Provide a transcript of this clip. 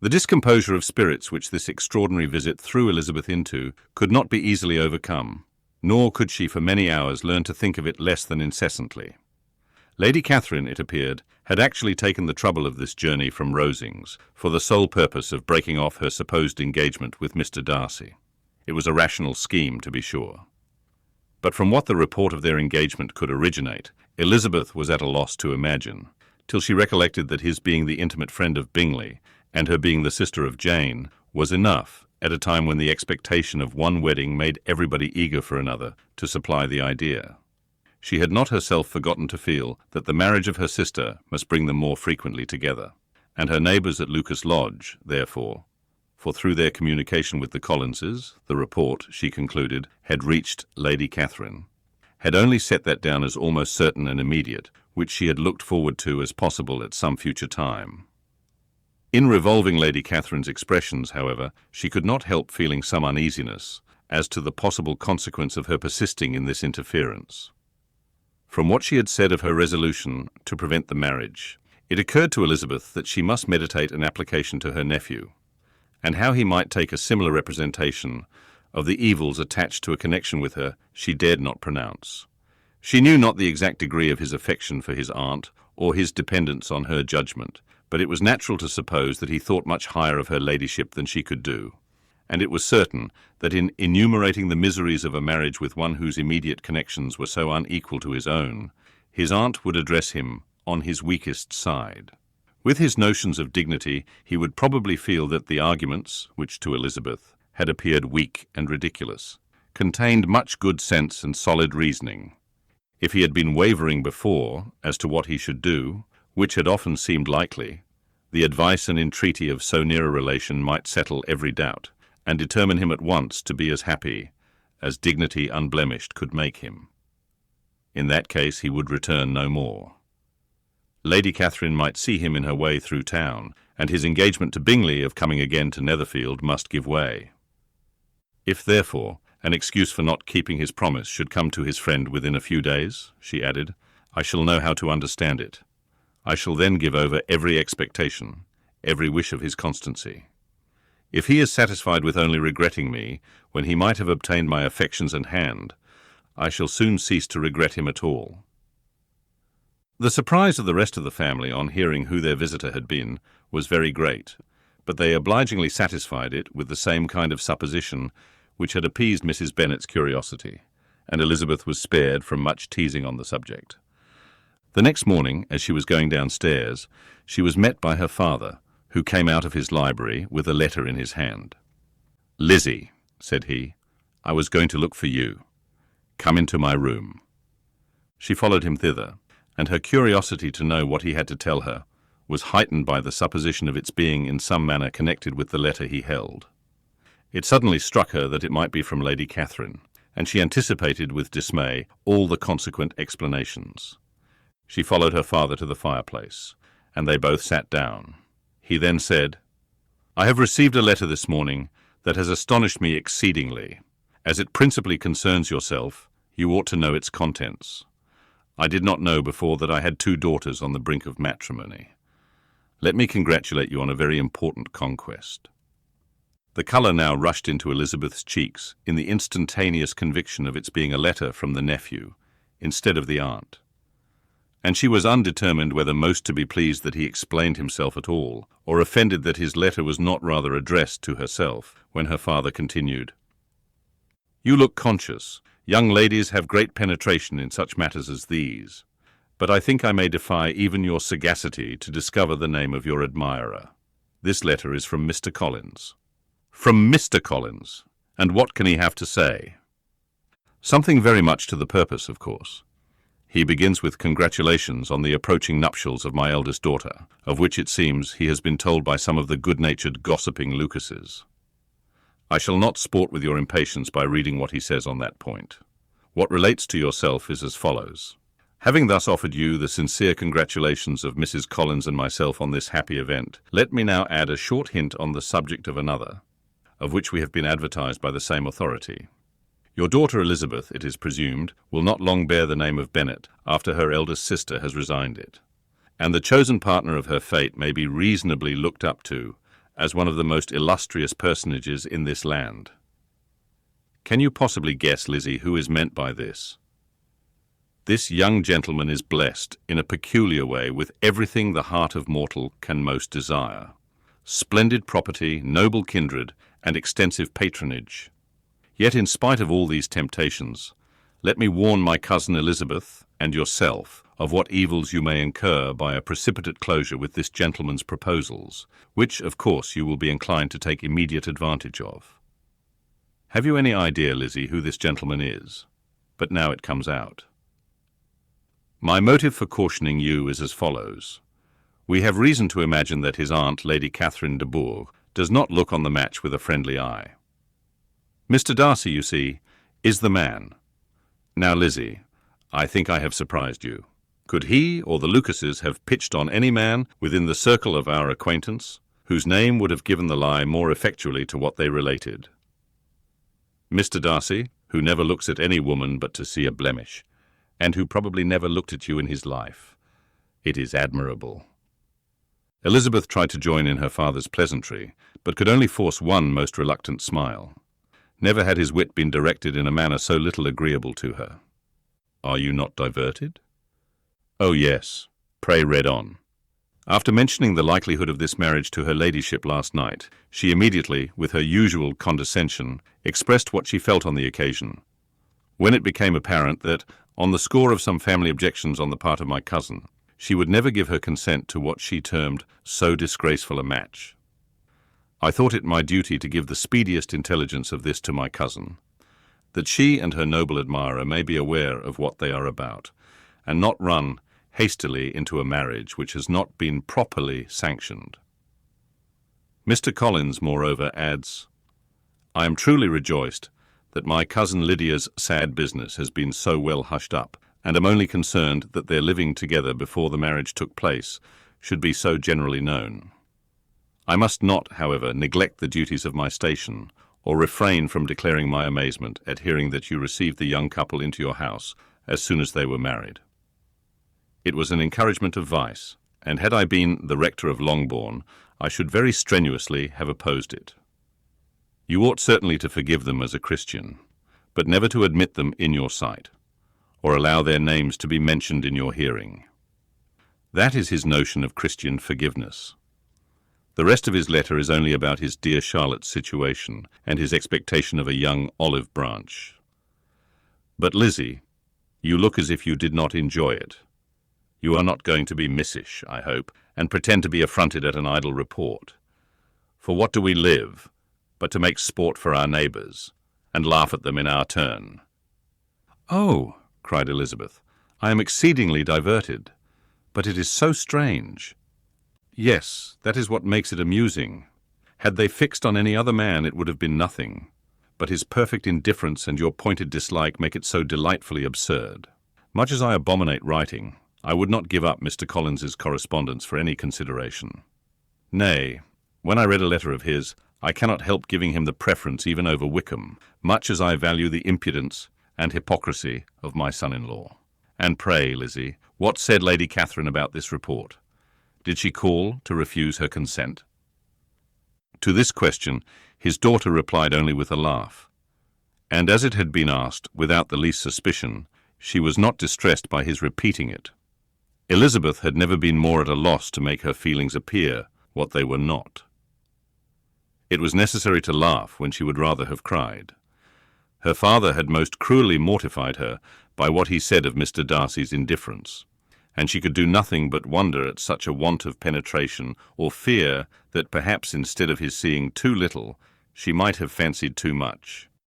The discomposure of spirits which this extraordinary visit threw Elizabeth into could not be easily overcome, nor could she for many hours learn to think of it less than incessantly. Lady Catherine, it appeared, had actually taken the trouble of this journey from Rosings for the sole purpose of breaking off her supposed engagement with Mr. Darcy. It was a rational scheme, to be sure. But from what the report of their engagement could originate, Elizabeth was at a loss to imagine, till she recollected that his being the intimate friend of Bingley, and her being the sister of Jane, was enough, at a time when the expectation of one wedding made everybody eager for another, to supply the idea. She had not herself forgotten to feel that the marriage of her sister must bring them more frequently together, and her neighbours at Lucas Lodge, therefore, for through their communication with the Collinses, the report, she concluded, had reached Lady Catherine, had only set that down as almost certain and immediate, which she had looked forward to as possible at some future time. In revolving Lady Catherine's expressions, however, she could not help feeling some uneasiness as to the possible consequence of her persisting in this interference. From what she had said of her resolution to prevent the marriage, it occurred to Elizabeth that she must meditate an application to her nephew, and how he might take a similar representation of the evils attached to a connection with her she dared not pronounce. She knew not the exact degree of his affection for his aunt or his dependence on her judgment, but it was natural to suppose that he thought much higher of her ladyship than she could do, and it was certain that in enumerating the miseries of a marriage with one whose immediate connections were so unequal to his own, his aunt would address him on his weakest side. With his notions of dignity, he would probably feel that the arguments, which to Elizabeth had appeared weak and ridiculous, contained much good sense and solid reasoning. If he had been wavering before as to what he should do, which had often seemed likely, the advice and entreaty of so near a relation might settle every doubt, and determine him at once to be as happy as dignity unblemished could make him. In that case he would return no more. Lady Catherine might see him in her way through town, and his engagement to Bingley of coming again to Netherfield must give way. If, therefore, an excuse for not keeping his promise should come to his friend within a few days, she added, I shall know how to understand it. I shall then give over every expectation, every wish of his constancy. If he is satisfied with only regretting me, when he might have obtained my affections and hand, I shall soon cease to regret him at all. The surprise of the rest of the family on hearing who their visitor had been was very great, but they obligingly satisfied it with the same kind of supposition which had appeased Mrs. Bennet's curiosity, and Elizabeth was spared from much teasing on the subject. The next morning, as she was going downstairs, she was met by her father, who came out of his library with a letter in his hand. "Lizzie," said he, "I was going to look for you. Come into my room." She followed him thither, and her curiosity to know what he had to tell her was heightened by the supposition of its being in some manner connected with the letter he held. It suddenly struck her that it might be from Lady Catherine, and she anticipated with dismay all the consequent explanations. She followed her father to the fireplace, and they both sat down. He then said, "I have received a letter this morning that has astonished me exceedingly. As it principally concerns yourself, you ought to know its contents. I did not know before that I had 2 daughters on the brink of matrimony. Let me congratulate you on a very important conquest." The colour now rushed into Elizabeth's cheeks in the instantaneous conviction of its being a letter from the nephew, instead of the aunt. And she was undetermined whether most to be pleased that he explained himself at all, or offended that his letter was not rather addressed to herself, when her father continued, "You look conscious. Young ladies have great penetration in such matters as these, but I think I may defy even your sagacity to discover the name of your admirer. This letter is from Mr. Collins." "From Mr. Collins? And what can he have to say?" "Something very much to the purpose, of course. He begins with congratulations on the approaching nuptials of my eldest daughter, of which it seems he has been told by some of the good-natured gossiping Lucases. I shall not sport with your impatience by reading what he says on that point. What relates to yourself is as follows. Having thus offered you the sincere congratulations of Mrs. Collins and myself on this happy event, let me now add a short hint on the subject of another, of which we have been advertised by the same authority. Your daughter Elizabeth, it is presumed, will not long bear the name of Bennet after her eldest sister has resigned it, and the chosen partner of her fate may be reasonably looked up to as one of the most illustrious personages in this land. Can you possibly guess, Lizzie, who is meant by this? This young gentleman is blessed in a peculiar way with everything the heart of mortal can most desire: splendid property, noble kindred, and extensive patronage. Yet in spite of all these temptations, let me warn my cousin Elizabeth and yourself of what evils you may incur by a precipitate closure with this gentleman's proposals, which, of course, you will be inclined to take immediate advantage of. Have you any idea, Lizzie, who this gentleman is? But now it comes out. My motive for cautioning you is as follows. We have reason to imagine that his aunt, Lady Catherine de Bourgh, does not look on the match with a friendly eye. Mr. Darcy, you see, is the man. Now, Lizzie, I think I have surprised you. Could he or the Lucases have pitched on any man within the circle of our acquaintance, whose name would have given the lie more effectually to what they related? Mr. Darcy, who never looks at any woman but to see a blemish, and who probably never looked at you in his life. It is admirable. Elizabeth tried to join in her father's pleasantry, but could only force one most reluctant smile. Never had his wit been directed in a manner so little agreeable to her. Are you not diverted? Oh, yes. Pray read on. After mentioning the likelihood of this marriage to her ladyship last night, she immediately, with her usual condescension, expressed what she felt on the occasion. When it became apparent that, on the score of some family objections on the part of my cousin, she would never give her consent to what she termed so disgraceful a match, I thought it my duty to give the speediest intelligence of this to my cousin, that she and her noble admirer may be aware of what they are about, and not run hastily into a marriage which has not been properly sanctioned. Mr. Collins, moreover, adds, I am truly rejoiced that my cousin Lydia's sad business has been so well hushed up, and am only concerned that their living together before the marriage took place should be so generally known. I must not, however, neglect the duties of my station, or refrain from declaring my amazement at hearing that you received the young couple into your house as soon as they were married. It was an encouragement of vice, and had I been the rector of Longbourn, I should very strenuously have opposed it. You ought certainly to forgive them as a Christian, but never to admit them in your sight, or allow their names to be mentioned in your hearing. That is his notion of Christian forgiveness. The rest of his letter is only about his dear Charlotte's situation and his expectation of a young olive branch. But, Lizzie, you look as if you did not enjoy it. You are not going to be missish, I hope, and pretend to be affronted at an idle report. For what do we live but to make sport for our neighbours, and laugh at them in our turn? Oh, cried Elizabeth, I am exceedingly diverted, but it is so strange. Yes, that is what makes it amusing. Had they fixed on any other man, it would have been nothing, but his perfect indifference and your pointed dislike make it so delightfully absurd. Much as I abominate writing, I would not give up Mr. Collins's correspondence for any consideration. Nay, when I read a letter of his, I cannot help giving him the preference even over Wickham, much as I value the impudence and hypocrisy of my son-in-law. And pray, Lizzie, what said Lady Catherine about this report? Did she call to refuse her consent? To this question his daughter replied only with a laugh, and as it had been asked without the least suspicion, she was not distressed by his repeating it. Elizabeth had never been more at a loss to make her feelings appear what they were not. It was necessary to laugh when she would rather have cried. Her father had most cruelly mortified her by what he said of Mr. Darcy's indifference, and she could do nothing but wonder at such a want of penetration, or fear that perhaps instead of his seeing too little, she might have fancied too much.